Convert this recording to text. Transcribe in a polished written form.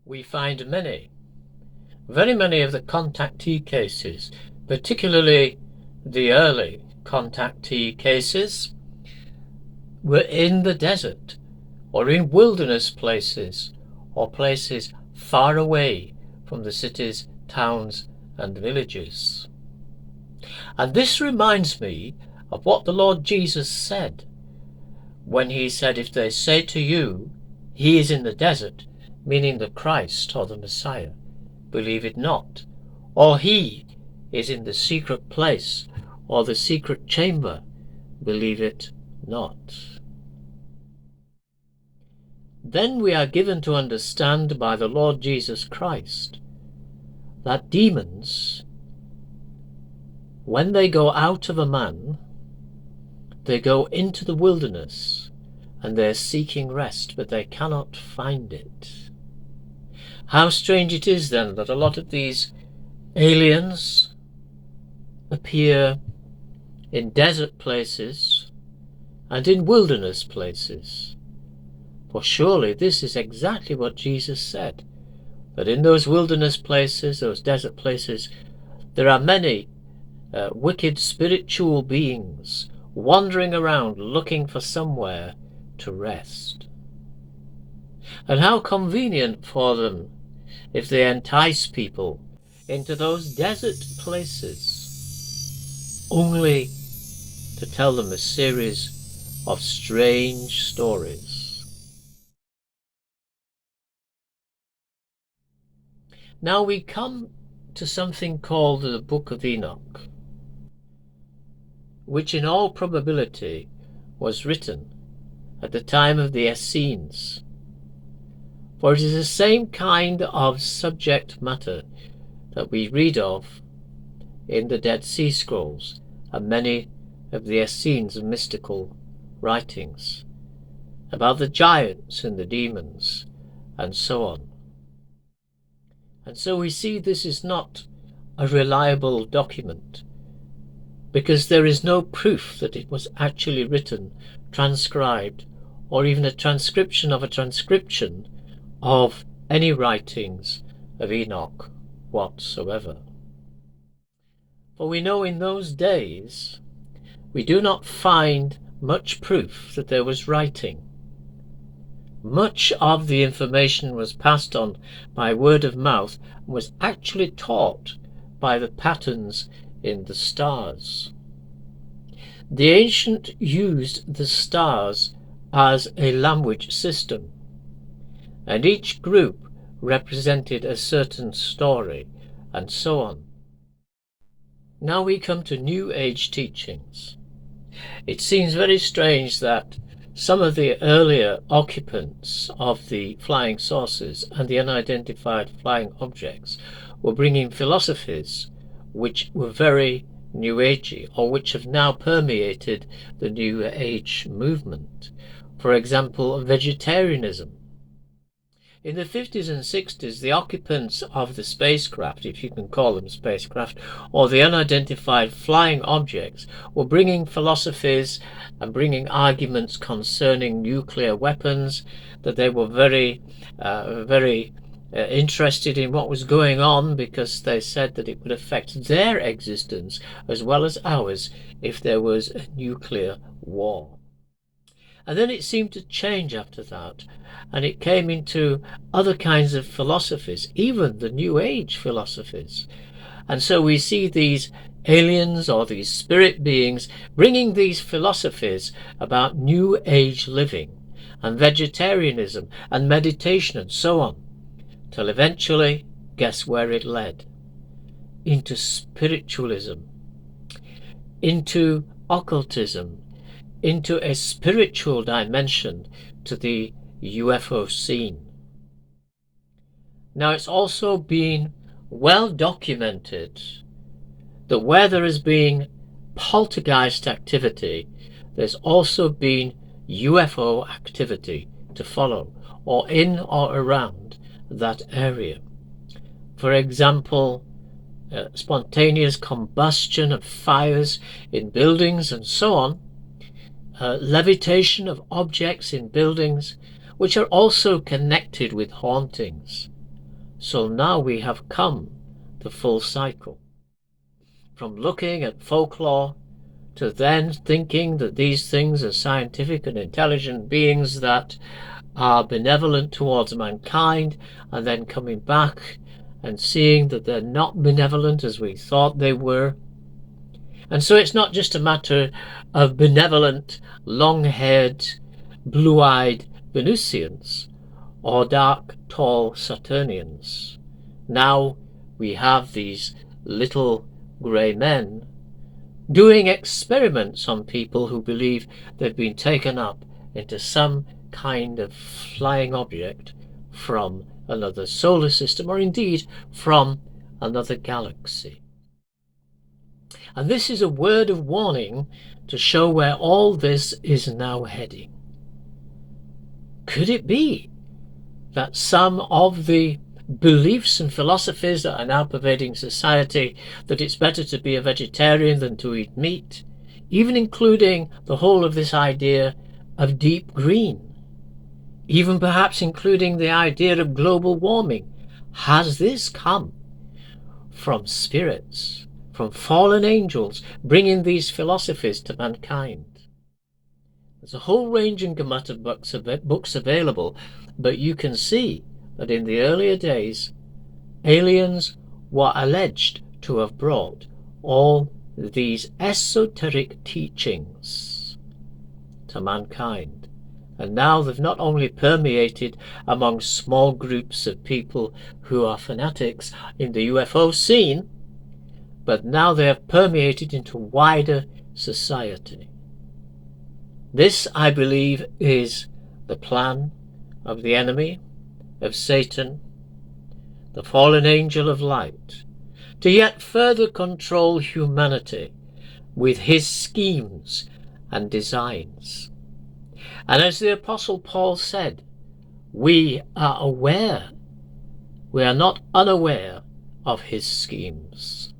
we find very many of the contactee cases, particularly the early contactee cases, were in the desert or in wilderness places or places far away from the cities, towns and villages. And this reminds me of what the Lord Jesus said when he said, if they say to you, he is in the desert, meaning the Christ or the Messiah, believe it not, or he is in the secret place or the secret chamber, believe it not. Then we are given to understand by the Lord Jesus Christ that demons, when they go out of a man, they go into the wilderness and they're seeking rest, but they cannot find it. How strange it is then that a lot of these aliens appear in desert places and in wilderness places. For surely this is exactly what Jesus said, that in those wilderness places, those desert places, there are many wicked spiritual beings wandering around looking for somewhere to rest. And how convenient for them if they entice people into those desert places only to tell them a series of strange stories. Now we come to something called the Book of Enoch, which in all probability was written at the time of the Essenes, for it is the same kind of subject matter that we read of in the Dead Sea Scrolls and many of the Essenes mystical writings about the giants and the demons and so on. And so we see this is not a reliable document, because there is no proof that it was actually written, transcribed, or even a transcription of any writings of Enoch whatsoever. For we know in those days we do not find much proof that there was writing. Much of the information was passed on by word of mouth and was actually taught by the patterns in the stars. The ancient used the stars as a language system, and each group represented a certain story, and so on. Now we come to New Age teachings. It seems very strange that some of the earlier occupants of the flying saucers and the unidentified flying objects were bringing philosophies which were very New Agey, or which have now permeated the New Age movement. For example, vegetarianism. In the 50s and 60s, the occupants of the spacecraft, if you can call them spacecraft, or the unidentified flying objects, were bringing philosophies and bringing arguments concerning nuclear weapons, that they were very interested in what was going on, because they said that it would affect their existence as well as ours if there was a nuclear war. And then it seemed to change after that, and it came into other kinds of philosophies, even the New Age philosophies. And so we see these aliens or these spirit beings bringing these philosophies about New Age living and vegetarianism and meditation and so on, till eventually, guess where it led? Into spiritualism, into occultism, into a spiritual dimension to the UFO scene. Now, it's also been well documented that where there has been poltergeist activity, there's also been UFO activity to follow, or in or around that area. For example, spontaneous combustion of fires in buildings and so on, levitation of objects in buildings, which are also connected with hauntings So now we have come the full cycle. From looking at folklore to then thinking that these things are scientific and intelligent beings that are benevolent towards mankind, and then coming back and seeing that they're not benevolent as we thought they were. And so it's not just a matter of benevolent, long-haired, blue-eyed Venusians or dark, tall Saturnians. Now we have these little grey men doing experiments on people who believe they've been taken up into some kind of flying object from another solar system, or indeed from another galaxy. And this is a word of warning to show where all this is now heading. Could it be that some of the beliefs and philosophies that are now pervading society, that it's better to be a vegetarian than to eat meat, even including the whole of this idea of deep green, even perhaps including the idea of global warming, has this come from spirits, from fallen angels, bringing these philosophies to mankind? There's a whole range and gamut of books available, but you can see that in the earlier days, aliens were alleged to have brought all these esoteric teachings to mankind. And now they've not only permeated among small groups of people who are fanatics in the UFO scene, but now they have permeated into wider society. This, I believe, is the plan of the enemy, of Satan, the fallen angel of light, to yet further control humanity with his schemes and designs. And as the Apostle Paul said, we are aware, we are not unaware of his schemes.